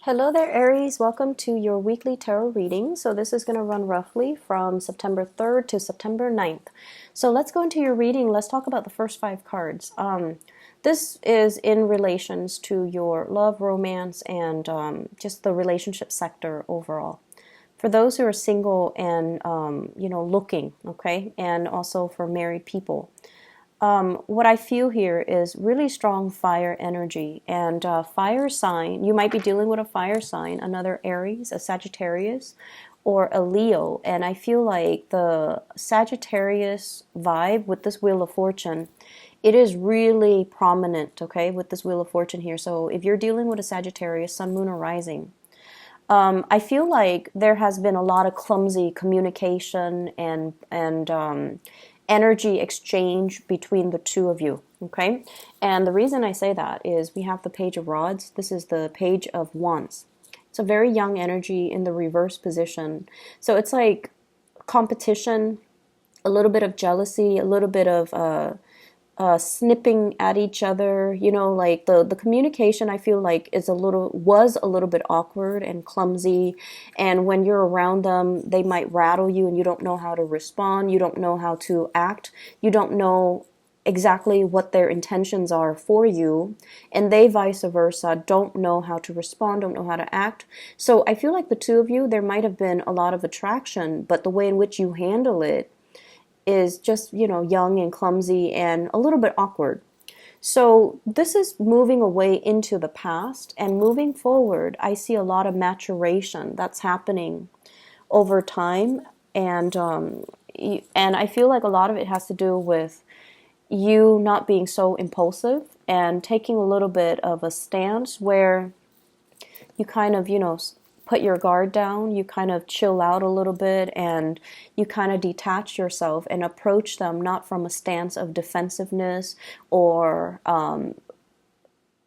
Hello there, Aries. Welcome to your weekly tarot reading. So this is going to run roughly from September 3rd to September 9th. So let's go into your reading. Let's talk about the first 5 cards. This is in relations to your love, romance, and just the relationship sector overall. For those who are single and, looking, okay, and also for married people. What I feel here is really strong fire energy, and fire sign, you might be dealing with a fire sign, another Aries, a Sagittarius, or a Leo, and I feel like the Sagittarius vibe with this Wheel of Fortune, it is really prominent, okay, with this Wheel of Fortune here. So if you're dealing with a Sagittarius, Sun, Moon, or Rising, I feel like there has been a lot of clumsy communication and energy exchange between the two of you, okay? And the reason I say that is we have the Page of Rods. This is the Page of Wands. It's a very young energy in the reverse position. So it's like competition, a little bit of jealousy, a little bit of snipping at each other, like the communication I feel like was a little bit awkward and clumsy, and when you're around them they might rattle you and you don't know how to respond, you don't know how to act, you don't know exactly what their intentions are for you, and they vice versa don't know how to respond, don't know how to act. So I feel like the two of you, there might have been a lot of attraction, but the way in which you handle it is just, young and clumsy and a little bit awkward. So this is moving away into the past, and moving forward, I see a lot of maturation that's happening over time. And I feel like a lot of it has to do with you not being so impulsive and taking a little bit of a stance where you kind of, put your guard down, you kind of chill out a little bit, and you kind of detach yourself and approach them not from a stance of defensiveness or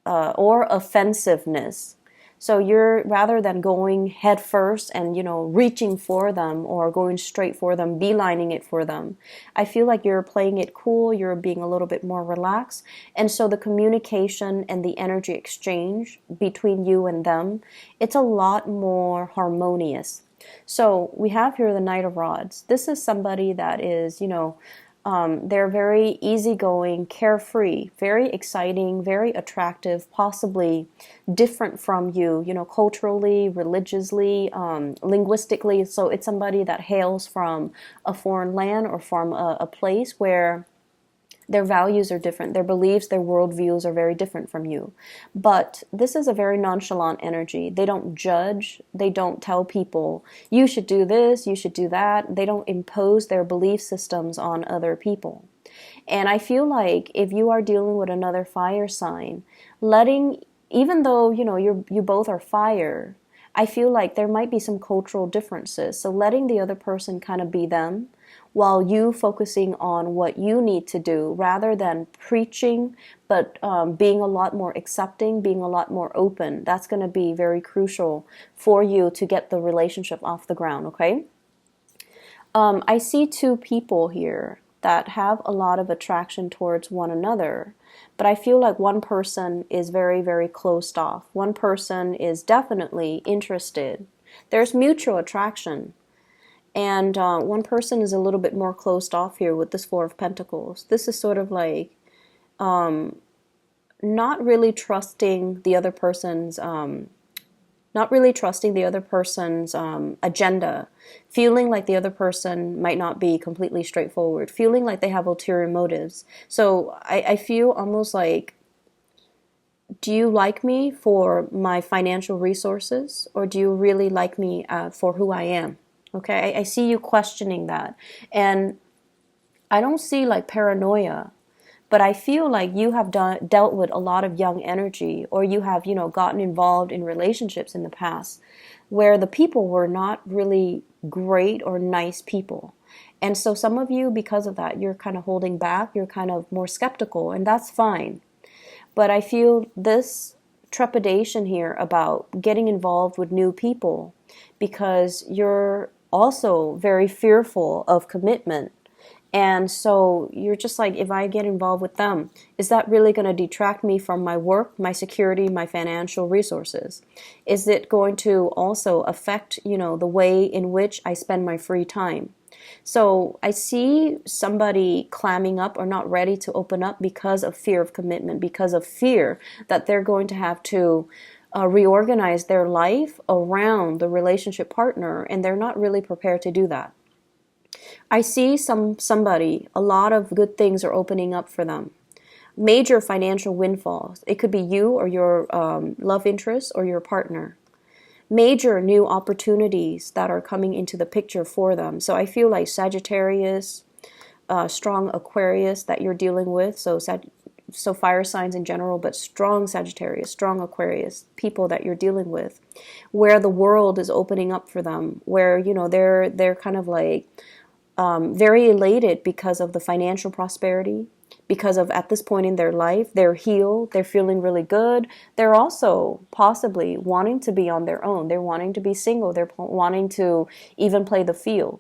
offensiveness. So you're, rather than going head first and, reaching for them or going straight for them, beelining it for them, I feel like you're playing it cool, you're being a little bit more relaxed. And so the communication and the energy exchange between you and them, it's a lot more harmonious. So we have here the Knight of Rods. This is somebody that is, they're very easygoing, carefree, very exciting, very attractive, possibly different from you, culturally, religiously, linguistically. So it's somebody that hails from a foreign land or from a place where their values are different, their beliefs, their worldviews are very different from you. But this is a very nonchalant energy. They don't judge. They don't tell people, you should do this, you should do that. They don't impose their belief systems on other people. And I feel like if you are dealing with another fire sign, even though, you both are fire, I feel like there might be some cultural differences. So letting the other person kind of be them, while you focusing on what you need to do, rather than preaching, but being a lot more accepting, being a lot more open. That's going to be very crucial for you to get the relationship off the ground, okay? I see two people here that have a lot of attraction towards one another, but I feel like one person is very, very closed off. One person is definitely interested. There's mutual attraction. And one person is a little bit more closed off here with this Four of Pentacles. This is sort of like not really trusting the other person's agenda, feeling like the other person might not be completely straightforward, feeling like they have ulterior motives. So I feel almost like, do you like me for my financial resources, or do you really like me for who I am? Okay, I see you questioning that. And I don't see like paranoia, but I feel like you have dealt with a lot of young energy, or you have, gotten involved in relationships in the past where the people were not really great or nice people. And so some of you, because of that, you're kind of holding back, you're kind of more skeptical, and that's fine. But I feel this trepidation here about getting involved with new people because you're also very fearful of commitment, And so you're just like, if I get involved with them, is that really going to detract me from my work, my security, my financial resources? Is it going to also affect, the way in which I spend my free time? So I see somebody clamming up or not ready to open up because of fear of commitment, because of fear that they're going to have to reorganize their life around the relationship partner, and they're not really prepared to do that. I see somebody, a lot of good things are opening up for them. Major financial windfalls. It could be you or your love interest or your partner. Major new opportunities that are coming into the picture for them. So I feel like Sagittarius, strong Aquarius that you're dealing with. So fire signs in general, but strong Sagittarius, strong Aquarius, people that you're dealing with, where the world is opening up for them, where they're kind of like very elated because of the financial prosperity, because of at this point in their life, they're healed, they're feeling really good. They're also possibly wanting to be on their own. They're wanting to be single. They're wanting to even play the field.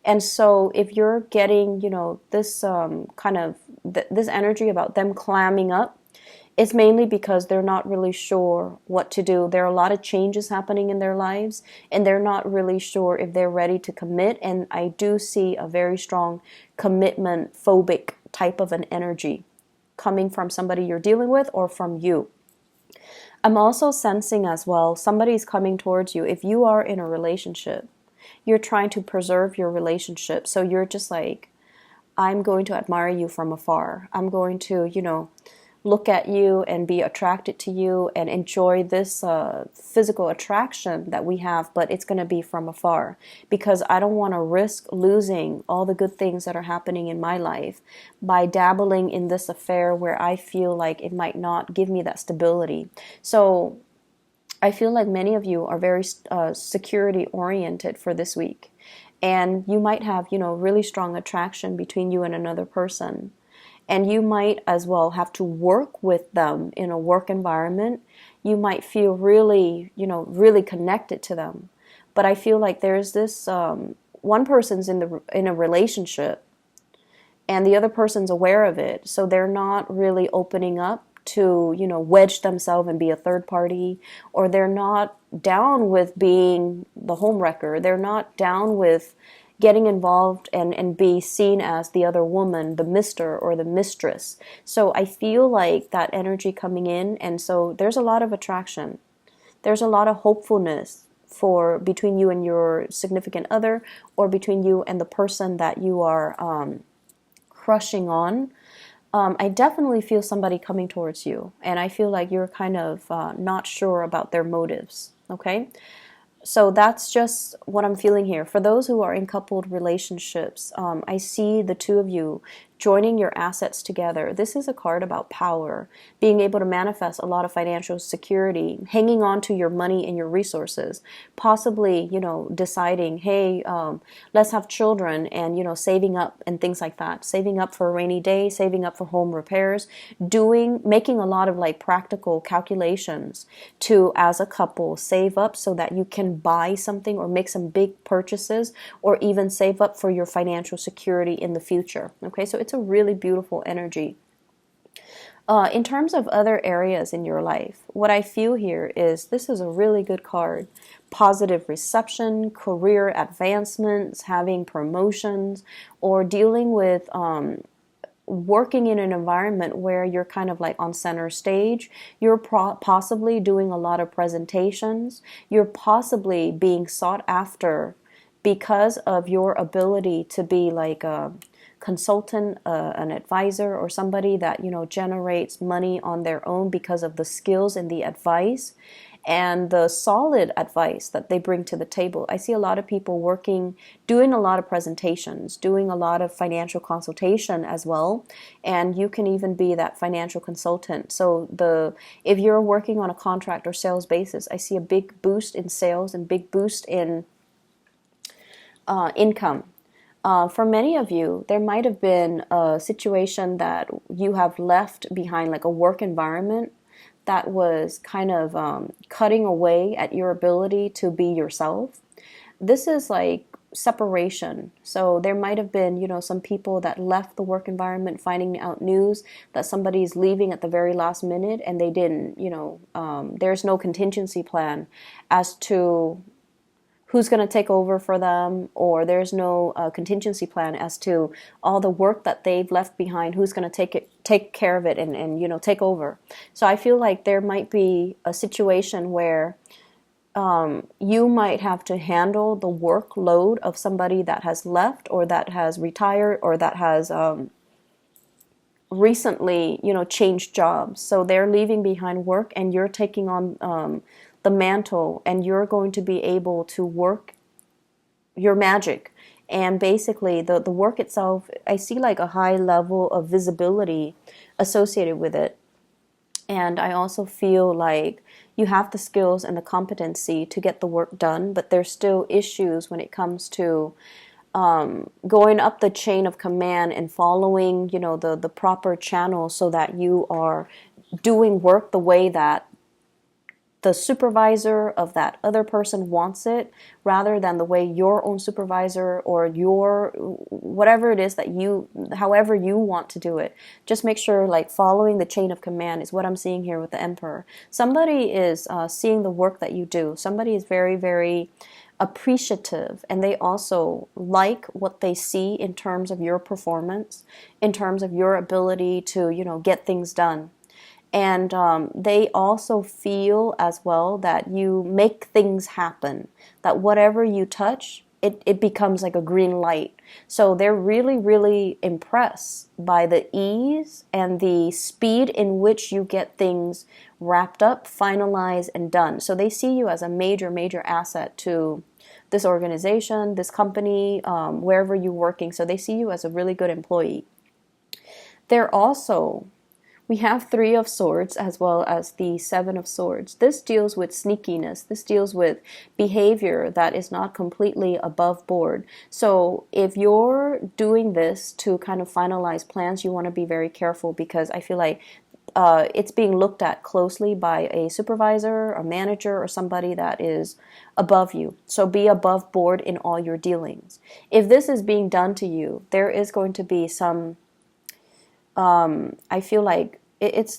And so if you're getting, this this energy about them clamming up, it's mainly because they're not really sure what to do. There are a lot of changes happening in their lives, and they're not really sure if they're ready to commit. And I do see a very strong commitment phobic type of an energy coming from somebody you're dealing with or from you. I'm also sensing as well, somebody's coming towards you. If you are in a relationship, you're trying to preserve your relationship. So you're just like, I'm going to admire you from afar. I'm going to, look at you and be attracted to you and enjoy this physical attraction that we have, but it's going to be from afar because I don't want to risk losing all the good things that are happening in my life by dabbling in this affair where I feel like it might not give me that stability. So I feel like many of you are very security oriented for this week, and you might have, really strong attraction between you and another person. And you might as well have to work with them in a work environment. You might feel really, really connected to them. But I feel like there's this one person's in a relationship, and the other person's aware of it, so they're not really opening up to, wedge themselves and be a third party, or they're not down with being the homewrecker. They're not down with getting involved and be seen as the other woman, the mister or the mistress. So I feel like that energy coming in, and so there's a lot of attraction. There's a lot of hopefulness for between you and your significant other, or between you and the person that you are crushing on. I definitely feel somebody coming towards you, and I feel like you're kind of not sure about their motives, okay? So that's just what I'm feeling here. For those who are in coupled relationships, I see the two of you joining your assets together. This is a card about power, being able to manifest a lot of financial security, hanging on to your money and your resources, possibly, deciding, hey, let's have children, and, saving up and things like that, saving up for a rainy day, saving up for home repairs, making a lot of like practical calculations to, as a couple, save up so that you can buy something or make some big purchases, or even save up for your financial security in the future. Okay, so it's a really beautiful energy. In terms of other areas in your life, what I feel here is this is a really good card. Positive reception, career advancements, having promotions, or dealing with working in an environment where you're kind of like on center stage. You're possibly doing a lot of presentations. You're possibly being sought after because of your ability to be like a consultant, an advisor, or somebody that generates money on their own because of the skills and the advice and the solid advice that they bring to the table. I see a lot of people working, doing a lot of presentations, doing a lot of financial consultation as well, and you can even be that financial consultant. So if you're working on a contract or sales basis, I see a big boost in sales and big boost in income. For many of you, there might have been a situation that you have left behind, like a work environment that was kind of cutting away at your ability to be yourself. This is like separation. So there might have been, some people that left the work environment finding out news that somebody's leaving at the very last minute and they didn't, there's no contingency plan as to who's going to take over for them, or there's no contingency plan as to all the work that they've left behind, who's going to take care of it and take over. So I feel like there might be a situation where you might have to handle the workload of somebody that has left or that has retired or that has recently, changed jobs. So they're leaving behind work and you're taking on the mantle, and you're going to be able to work your magic. And basically the work itself, I see like a high level of visibility associated with it. And I also feel like you have the skills and the competency to get the work done, but there's still issues when it comes to going up the chain of command and following, the proper channel so that you are doing work the way that the supervisor of that other person wants it, rather than the way your own supervisor or your whatever it is that however you want to do it. Just make sure like following the chain of command is what I'm seeing here with the Emperor. Somebody is seeing the work that you do. Somebody is very, very appreciative, and they also like what they see in terms of your performance, in terms of your ability to, get things done. And they also feel as well that you make things happen, that whatever you touch, it becomes like a green light. So they're really, really impressed by the ease and the speed in which you get things wrapped up, finalized, and done. So they see you as a major, major asset to this organization, this company, wherever you're working. So they see you as a really good employee. We have 3 of Swords as well as the 7 of Swords. This deals with sneakiness. This deals with behavior that is not completely above board. So if you're doing this to kind of finalize plans, you want to be very careful, because I feel like it's being looked at closely by a supervisor, a manager, or somebody that is above you. So be above board in all your dealings. If this is being done to you, there is going to be some I feel like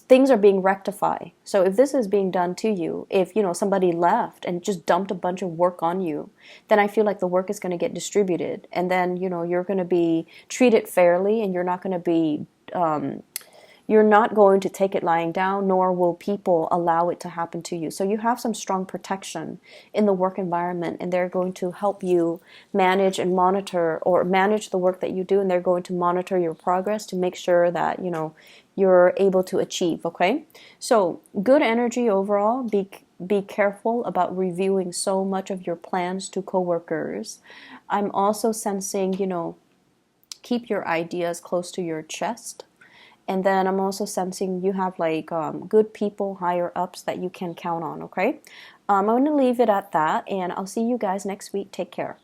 things are being rectified. So if this is being done to you, if somebody left and just dumped a bunch of work on you, then I feel like the work is going to get distributed, and then you're going to be treated fairly, and you're not going to be you're not going to take it lying down, nor will people allow it to happen to you. So you have some strong protection in the work environment, and they're going to help you manage and monitor, or manage the work that you do, and they're going to monitor your progress to make sure that you're able to achieve. Okay, so good energy overall. Be careful about reviewing so much of your plans to coworkers. I'm also sensing, keep your ideas close to your chest. And then I'm also sensing you have like good people, higher ups that you can count on, okay? I'm going to leave it at that, and I'll see you guys next week. Take care.